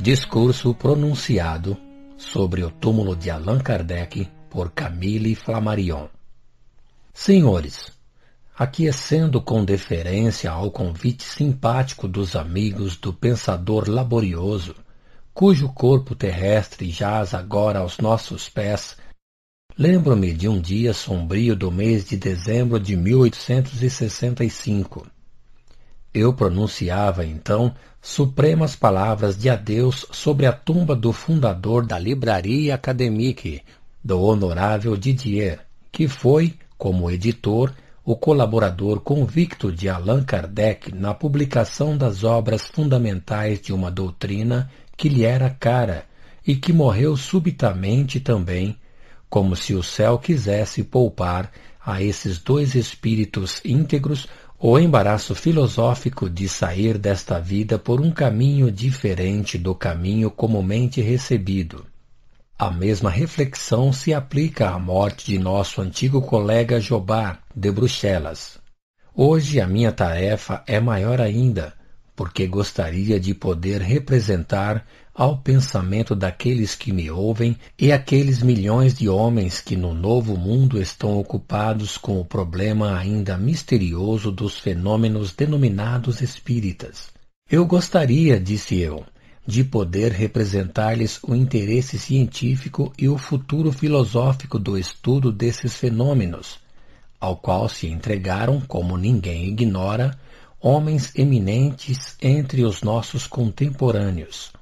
Discurso pronunciado sobre o túmulo de Allan Kardec por Camille Flammarion. Senhores, aquiescendo com deferência ao convite simpático dos amigos do pensador laborioso, cujo corpo terrestre jaz agora aos nossos pés, lembro-me de um dia sombrio do mês de dezembro de 1865. Eu pronunciava, então, supremas palavras de adeus sobre a tumba do fundador da Librairie Académique, do honorável Didier, que foi, como editor, o colaborador convicto de Allan Kardec na publicação das obras fundamentais de uma doutrina que lhe era cara e que morreu subitamente também, como se o céu quisesse poupar a esses dois espíritos íntegros o embaraço filosófico de sair desta vida por um caminho diferente do caminho comumente recebido. A mesma reflexão se aplica à morte de nosso antigo colega Jobard de Bruxelas. Hoje a minha tarefa é maior ainda, porque gostaria de poder representar ao pensamento daqueles que me ouvem e aqueles milhões de homens que no novo mundo estão ocupados com o problema ainda misterioso dos fenômenos denominados espíritas. Eu gostaria, disse eu, de poder representar-lhes o interesse científico e o futuro filosófico do estudo desses fenômenos, ao qual se entregaram, como ninguém ignora, homens eminentes entre os nossos contemporâneos.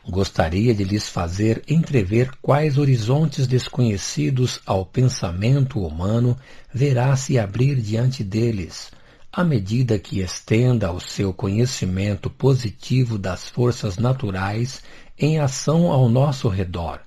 Gostaria de lhes fazer entrever quais horizontes desconhecidos ao pensamento humano verá se abrir diante deles, à medida que estenda o seu conhecimento positivo das forças naturais em ação ao nosso redor.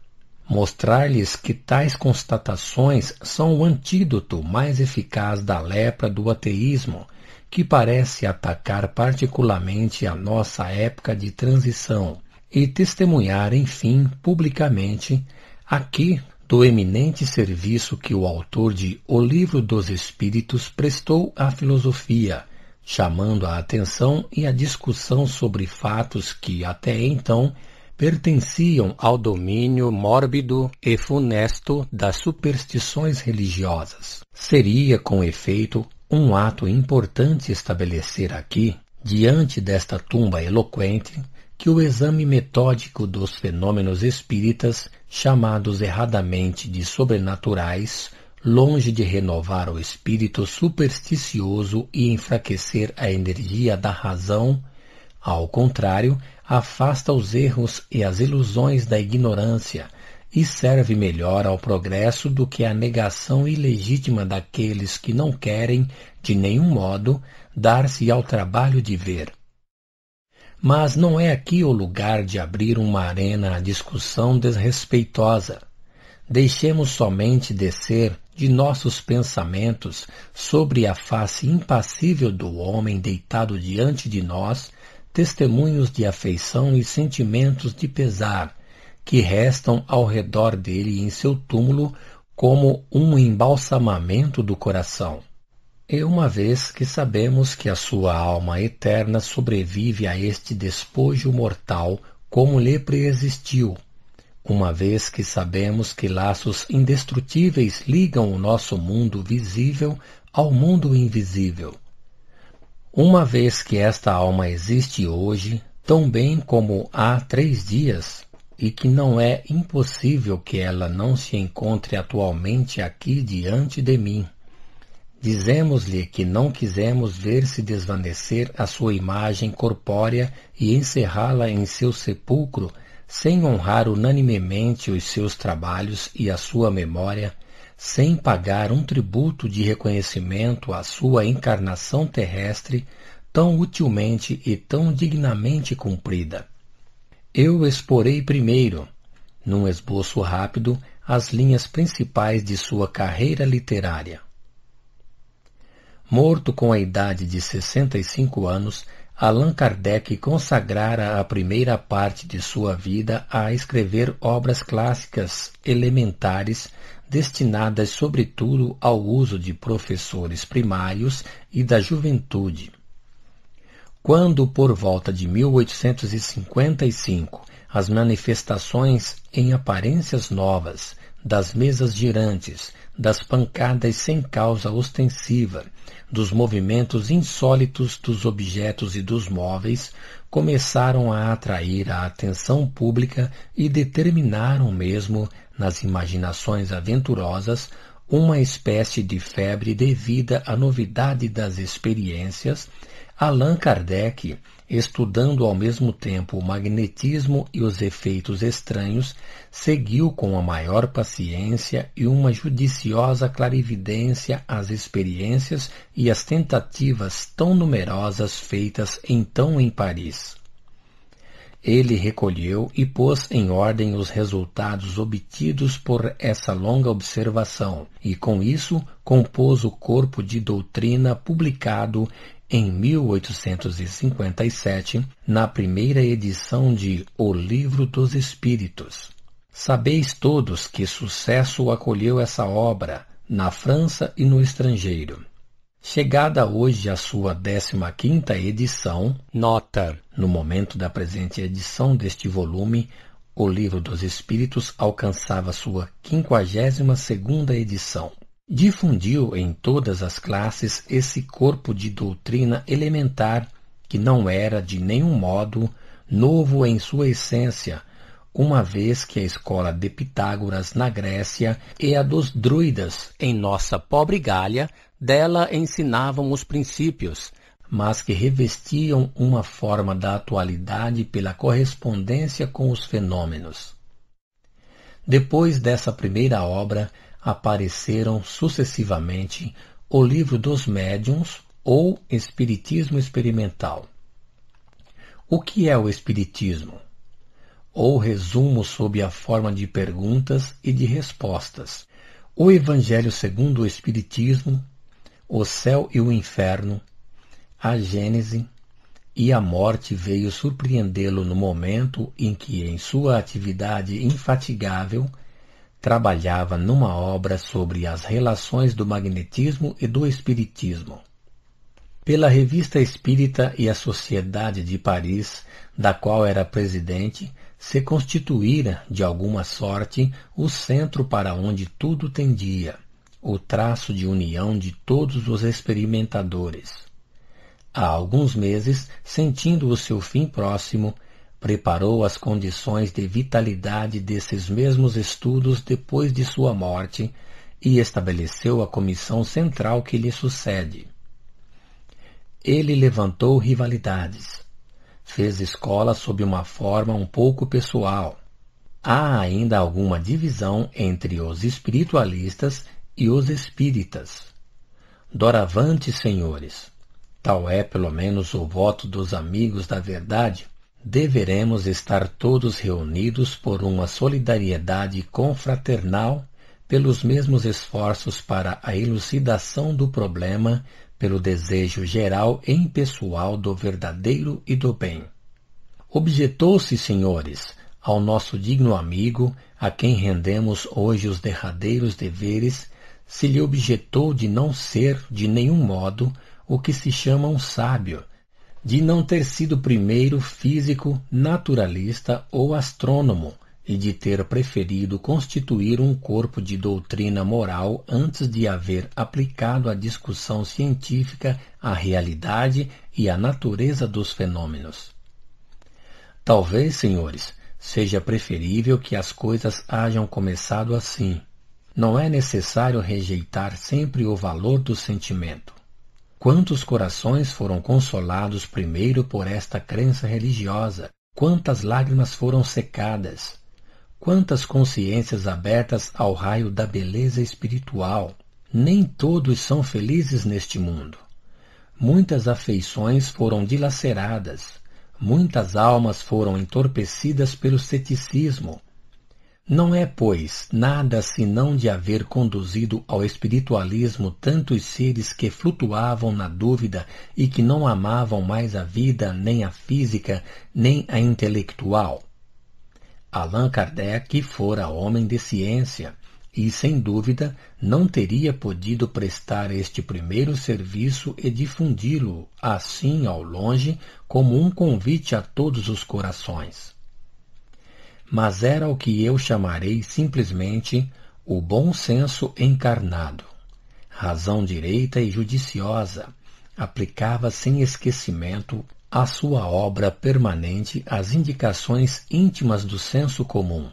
Mostrar-lhes que tais constatações são o antídoto mais eficaz da lepra do ateísmo, que parece atacar particularmente a nossa época de transição, e testemunhar, enfim, publicamente, aqui, do eminente serviço que o autor de O Livro dos Espíritos prestou à filosofia, chamando a atenção e a discussão sobre fatos que, até então, pertenciam ao domínio mórbido e funesto das superstições religiosas. Seria, com efeito, um ato importante estabelecer aqui, diante desta tumba eloquente, que o exame metódico dos fenômenos espíritas, chamados erradamente de sobrenaturais, longe de renovar o espírito supersticioso e enfraquecer a energia da razão, ao contrário, afasta os erros e as ilusões da ignorância e serve melhor ao progresso do que a negação ilegítima daqueles que não querem, de nenhum modo, dar-se ao trabalho de ver. Mas não é aqui o lugar de abrir uma arena à discussão desrespeitosa. Deixemos somente descer de nossos pensamentos sobre a face impassível do homem deitado diante de nós testemunhos de afeição e sentimentos de pesar, que restam ao redor dele em seu túmulo como um embalsamamento do coração. E uma vez que sabemos que a sua alma eterna sobrevive a este despojo mortal como lhe preexistiu, uma vez que sabemos que laços indestrutíveis ligam o nosso mundo visível ao mundo invisível, uma vez que esta alma existe hoje, tão bem como há 3 dias, e que não é impossível que ela não se encontre atualmente aqui diante de mim, dizemos-lhe que não quisemos ver se desvanecer a sua imagem corpórea e encerrá-la em seu sepulcro, sem honrar unanimemente os seus trabalhos e a sua memória, sem pagar um tributo de reconhecimento à sua encarnação terrestre, tão utilmente e tão dignamente cumprida. Eu exporei primeiro, num esboço rápido, as linhas principais de sua carreira literária. Morto com a idade de 65 anos, Allan Kardec consagrara a primeira parte de sua vida a escrever obras clássicas elementares destinadas sobretudo ao uso de professores primários e da juventude. Quando, por volta de 1855, as manifestações em aparências novas, das mesas girantes, das pancadas sem causa ostensiva, dos movimentos insólitos dos objetos e dos móveis, começaram a atrair a atenção pública e determinaram mesmo, nas imaginações aventurosas, uma espécie de febre devida à novidade das experiências. Allan Kardec, estudando ao mesmo tempo o magnetismo e os efeitos estranhos, seguiu com a maior paciência e uma judiciosa clarividência as experiências e as tentativas tão numerosas feitas então em Paris. Ele recolheu e pôs em ordem os resultados obtidos por essa longa observação, e com isso compôs o corpo de doutrina publicado em 1857, na primeira edição de O Livro dos Espíritos. Sabeis todos que sucesso acolheu essa obra, na França e no estrangeiro. Chegada hoje a sua 15ª edição, nota: no momento da presente edição deste volume, O Livro dos Espíritos alcançava sua 52ª edição. Difundiu em todas as classes esse corpo de doutrina elementar, que não era de nenhum modo novo em sua essência, uma vez que a escola de Pitágoras na Grécia e a dos druidas em nossa pobre Gália dela ensinavam os princípios, mas que revestiam uma forma da atualidade pela correspondência com os fenômenos. Depois dessa primeira obra, apareceram sucessivamente o Livro dos Médiuns ou Espiritismo Experimental. O que é o Espiritismo? Ou resumo sob a forma de perguntas e de respostas. O Evangelho segundo o Espiritismo, o céu e o inferno, a Gênese e a morte veio surpreendê-lo no momento em que, em sua atividade infatigável, trabalhava numa obra sobre as relações do magnetismo e do espiritismo. Pela Revista Espírita e a Sociedade de Paris, da qual era presidente, se constituíra, de alguma sorte, o centro para onde tudo tendia, o traço de união de todos os experimentadores. Há alguns meses, sentindo o seu fim próximo, preparou as condições de vitalidade desses mesmos estudos depois de sua morte e estabeleceu a comissão central que lhe sucede. Ele levantou rivalidades. Fez escola sob uma forma um pouco pessoal. Há ainda alguma divisão entre os espiritualistas e os espíritas. Doravante, senhores, tal é pelo menos o voto dos amigos da verdade, deveremos estar todos reunidos por uma solidariedade confraternal, pelos mesmos esforços para a elucidação do problema, pelo desejo geral e impessoal do verdadeiro e do bem. Objetou-se, senhores, ao nosso digno amigo, a quem rendemos hoje os derradeiros deveres, se lhe objetou de não ser, de nenhum modo, o que se chama um sábio, de não ter sido primeiro físico, naturalista ou astrônomo, e de ter preferido constituir um corpo de doutrina moral antes de haver aplicado à discussão científica a realidade e a natureza dos fenômenos. Talvez, senhores, seja preferível que as coisas hajam começado assim. Não é necessário rejeitar sempre o valor do sentimento. Quantos corações foram consolados primeiro por esta crença religiosa? Quantas lágrimas foram secadas? Quantas consciências abertas ao raio da beleza espiritual? Nem todos são felizes neste mundo. Muitas afeições foram dilaceradas. Muitas almas foram entorpecidas pelo ceticismo. Não é, pois, nada senão de haver conduzido ao espiritualismo tantos seres que flutuavam na dúvida e que não amavam mais a vida, nem a física, nem a intelectual. Allan Kardec fora homem de ciência e, sem dúvida, não teria podido prestar este primeiro serviço e difundi-lo, assim, ao longe, como um convite a todos os corações. mas era o que eu chamarei simplesmente o bom senso encarnado. Razão direita e judiciosa, aplicava sem esquecimento à sua obra permanente as indicações íntimas do senso comum.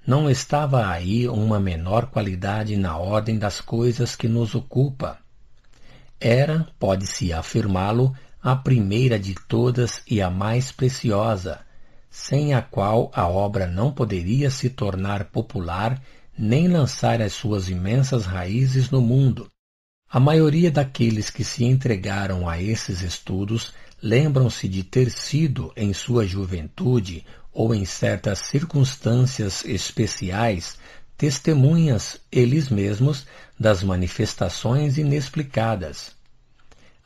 Não estava aí uma menor qualidade na ordem das coisas que nos ocupa. Era, pode-se afirmá-lo, a primeira de todas e a mais preciosa, sem a qual a obra não poderia se tornar popular nem lançar as suas imensas raízes no mundo. A maioria daqueles que se entregaram a esses estudos lembram-se de ter sido, em sua juventude ou em certas circunstâncias especiais, testemunhas, eles mesmos, das manifestações inexplicadas.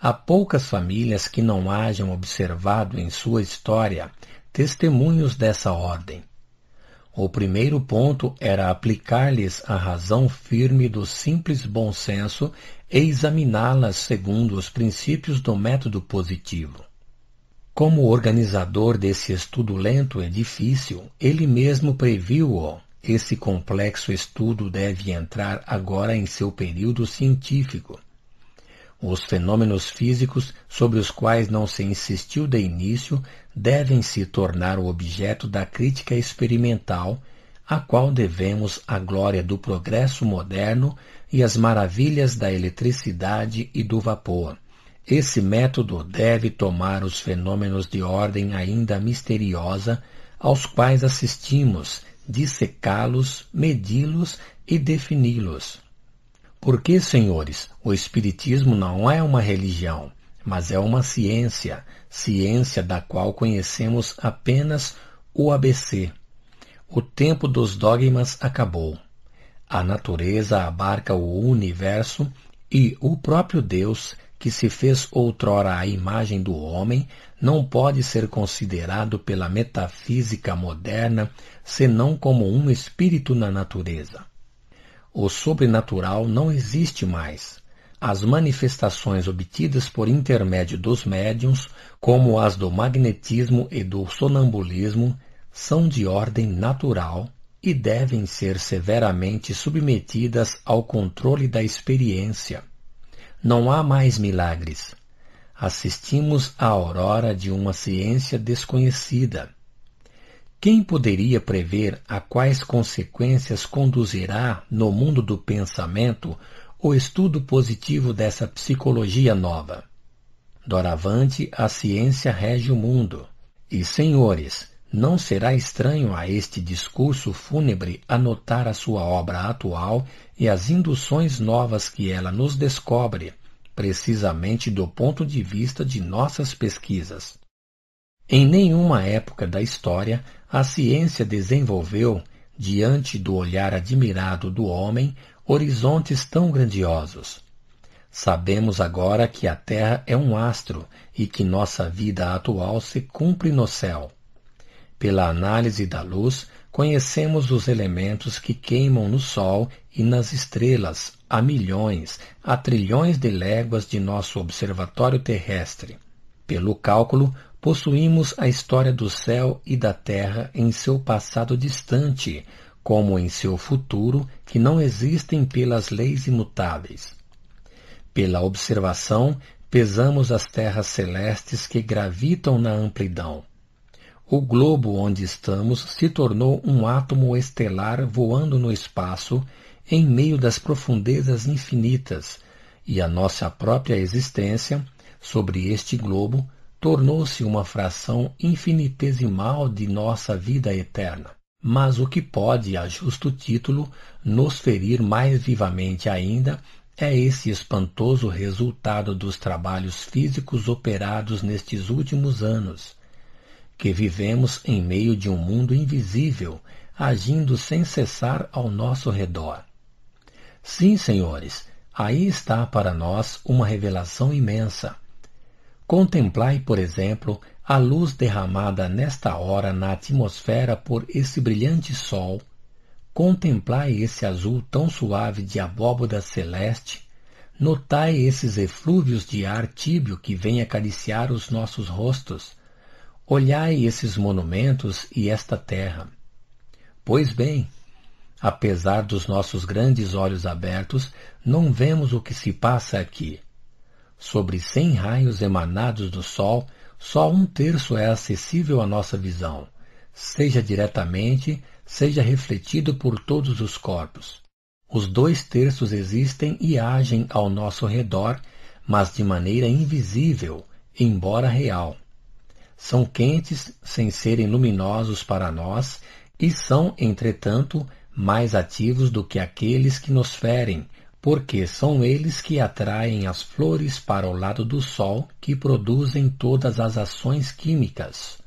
Há poucas famílias que não hajam observado em sua história testemunhos dessa ordem. O primeiro ponto era aplicar-lhes a razão firme do simples bom senso e examiná-las segundo os princípios do método positivo. Como organizador desse estudo lento e difícil, ele mesmo previu-o. Esse complexo estudo deve entrar agora em seu período científico. Os fenômenos físicos sobre os quais não se insistiu de início devem se tornar o objeto da crítica experimental, a qual devemos a glória do progresso moderno e as maravilhas da eletricidade e do vapor. Esse método deve tomar os fenômenos de ordem ainda misteriosa aos quais assistimos, dissecá-los, medi-los e defini-los. Porque, senhores, o Espiritismo não é uma religião, mas é uma ciência, ciência da qual conhecemos apenas o ABC. O tempo dos dogmas acabou. A natureza abarca o universo e o próprio Deus, que se fez outrora à imagem do homem, não pode ser considerado pela metafísica moderna senão como um espírito na natureza. O sobrenatural não existe mais. As manifestações obtidas por intermédio dos médiuns, como as do magnetismo e do sonambulismo, são de ordem natural e devem ser severamente submetidas ao controle da experiência. Não há mais milagres. Assistimos à aurora de uma ciência desconhecida. Quem poderia prever a quais consequências conduzirá no mundo do pensamento o estudo positivo dessa psicologia nova? Doravante, a ciência rege o mundo. E, senhores, não será estranho a este discurso fúnebre anotar a sua obra atual e as induções novas que ela nos descobre, precisamente do ponto de vista de nossas pesquisas. Em nenhuma época da história, a ciência desenvolveu, diante do olhar admirado do homem, horizontes tão grandiosos. Sabemos agora que a Terra é um astro e que nossa vida atual se cumpre no céu. Pela análise da luz, conhecemos os elementos que queimam no Sol e nas estrelas, a milhões, a trilhões de léguas de nosso observatório terrestre. Pelo cálculo, possuímos a história do céu e da terra em seu passado distante, como em seu futuro, que não existem pelas leis imutáveis. Pela observação, pesamos as terras celestes que gravitam na amplidão. O globo onde estamos se tornou um átomo estelar voando no espaço, em meio das profundezas infinitas, e a nossa própria existência, sobre este globo, tornou-se uma fração infinitesimal de nossa vida eterna. Mas o que pode, a justo título, nos ferir mais vivamente ainda é esse espantoso resultado dos trabalhos físicos operados nestes últimos anos, que vivemos em meio de um mundo invisível, agindo sem cessar ao nosso redor. Sim, senhores, aí está para nós uma revelação imensa. Contemplai, por exemplo, a luz derramada nesta hora na atmosfera por esse brilhante sol. Contemplai esse azul tão suave de abóboda celeste. Notai esses eflúvios de ar tíbio que vêm acariciar os nossos rostos. Olhai esses monumentos e esta terra. Pois bem, apesar dos nossos grandes olhos abertos, não vemos o que se passa aqui. Sobre 100 raios emanados do Sol, só 1/3 é acessível à nossa visão, seja diretamente, seja refletido por todos os corpos. Os 2/3 existem e agem ao nosso redor, mas de maneira invisível, embora real. São quentes sem serem luminosos para nós e são, entretanto, mais ativos do que aqueles que nos ferem, porque são eles que atraem as flores para o lado do Sol que produzem todas as ações químicas.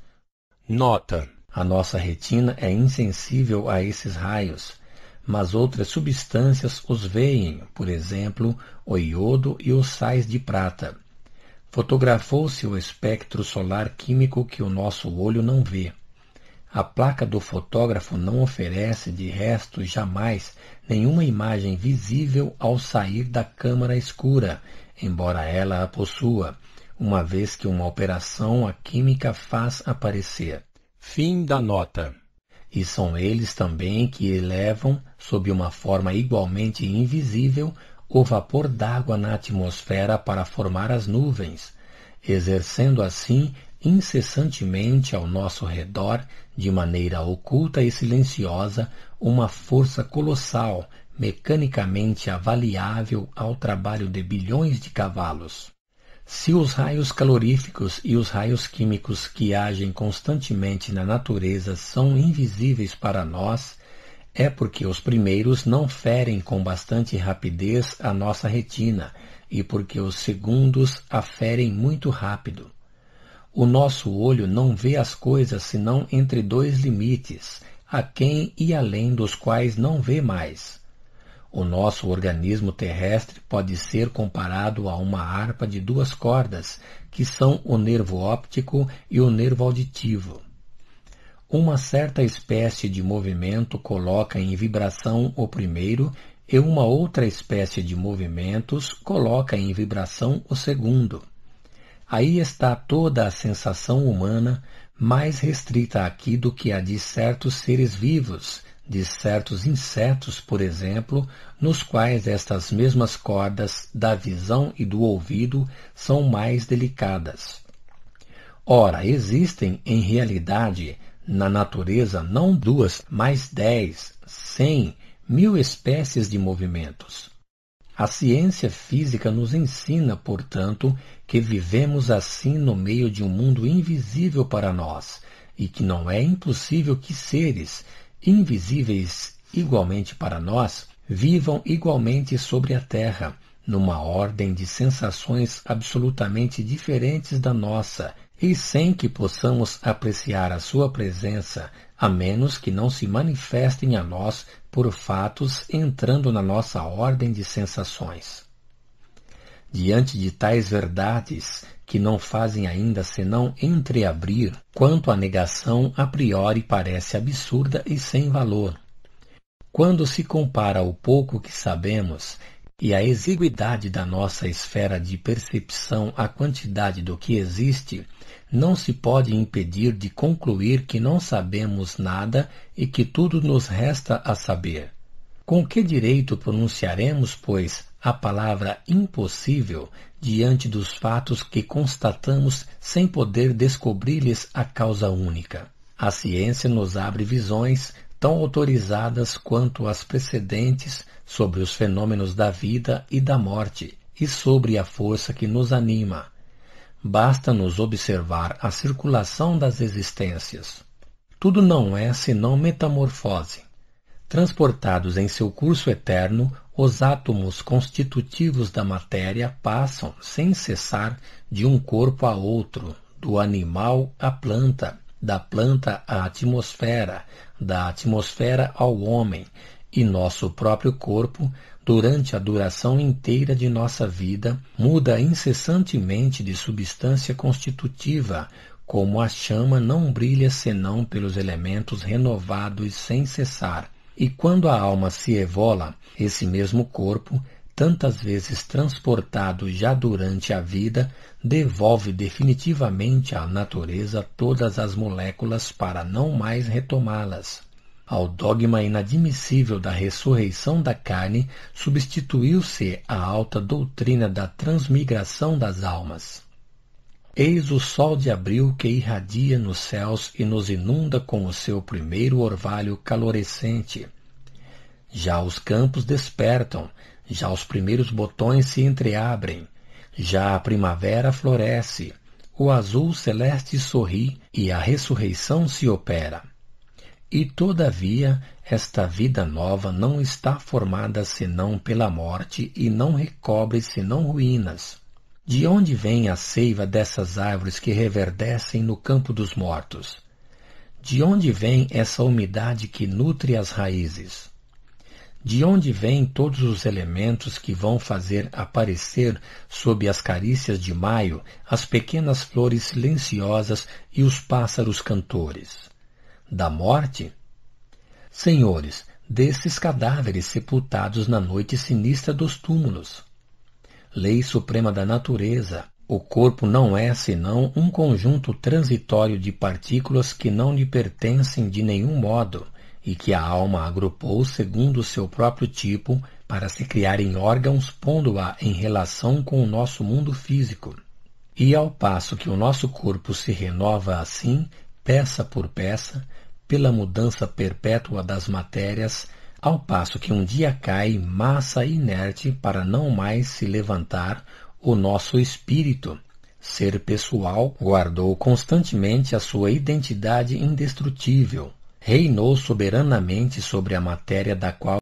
Nota: a nossa retina é insensível a esses raios, mas outras substâncias os veem, por exemplo, o iodo e os sais de prata. Fotografou-se o espectro solar químico que o nosso olho não vê. A placa do fotógrafo não oferece, de resto, jamais nenhuma imagem visível ao sair da câmara escura, embora ela a possua, uma vez que uma operação a química faz aparecer. Fim da nota. E são eles também que elevam, sob uma forma igualmente invisível, o vapor d'água na atmosfera para formar as nuvens, exercendo assim incessantemente ao nosso redor, de maneira oculta e silenciosa, uma força colossal, mecanicamente avaliável ao trabalho de bilhões de cavalos. Se os raios caloríficos e os raios químicos que agem constantemente na natureza são invisíveis para nós, é porque os primeiros não ferem com bastante rapidez a nossa retina e porque os segundos a ferem muito rápido. O nosso olho não vê as coisas senão entre 2 limites, aquém e além dos quais não vê mais. O nosso organismo terrestre pode ser comparado a uma harpa de 2 cordas, que são o nervo óptico e o nervo auditivo. Uma certa espécie de movimento coloca em vibração o primeiro e uma outra espécie de movimentos coloca em vibração o segundo. Aí está toda a sensação humana, mais restrita aqui do que a de certos seres vivos, de certos insetos, por exemplo, nos quais estas mesmas cordas da visão e do ouvido são mais delicadas. Ora, existem, em realidade, na natureza não 2, mas 10, 100, 1000 espécies de movimentos. A ciência física nos ensina, portanto, que vivemos assim no meio de um mundo invisível para nós, e que não é impossível que seres, invisíveis igualmente para nós, vivam igualmente sobre a Terra, numa ordem de sensações absolutamente diferentes da nossa, e sem que possamos apreciar a sua presença, a menos que não se manifestem a nós por fatos entrando na nossa ordem de sensações. Diante de tais verdades, que não fazem ainda senão entreabrir, quanto à negação a priori parece absurda e sem valor. Quando se compara o pouco que sabemos e a exiguidade da nossa esfera de percepção à quantidade do que existe, não se pode impedir de concluir que não sabemos nada e que tudo nos resta a saber. Com que direito pronunciaremos, pois, a palavra impossível diante dos fatos que constatamos sem poder descobrir-lhes a causa única? A ciência nos abre visões tão autorizadas quanto as precedentes sobre os fenômenos da vida e da morte e sobre a força que nos anima. Basta-nos observar a circulação das existências. Tudo não é senão metamorfose. Transportados em seu curso eterno, os átomos constitutivos da matéria passam, sem cessar, de um corpo a outro, do animal à planta, da planta à atmosfera, da atmosfera ao homem, e nosso próprio corpo, durante a duração inteira de nossa vida, muda incessantemente de substância constitutiva, como a chama não brilha senão pelos elementos renovados sem cessar. E quando a alma se evola, esse mesmo corpo, tantas vezes transportado já durante a vida, devolve definitivamente à natureza todas as moléculas para não mais retomá-las. Ao dogma inadmissível da ressurreição da carne, substituiu-se a alta doutrina da transmigração das almas. Eis o sol de abril que irradia nos céus e nos inunda com o seu primeiro orvalho calorescente. Já os campos despertam, já os primeiros botões se entreabrem, já a primavera floresce, o azul celeste sorri e a ressurreição se opera. E, todavia, esta vida nova não está formada senão pela morte e não recobre senão ruínas. De onde vem a seiva dessas árvores que reverdecem no campo dos mortos? De onde vem essa umidade que nutre as raízes? De onde vêm todos os elementos que vão fazer aparecer, sob as carícias de maio, as pequenas flores silenciosas e os pássaros cantores? Da morte? Senhores, desses cadáveres sepultados na noite sinistra dos túmulos. Lei suprema da natureza, o corpo não é senão um conjunto transitório de partículas que não lhe pertencem de nenhum modo, e que a alma agrupou segundo o seu próprio tipo para se criar em órgãos, pondo-a em relação com o nosso mundo físico. E ao passo que o nosso corpo se renova assim, peça por peça, pela mudança perpétua das matérias, ao passo que um dia cai massa inerte para não mais se levantar, o nosso espírito, ser pessoal, guardou constantemente a sua identidade indestrutível, reinou soberanamente sobre a matéria da qual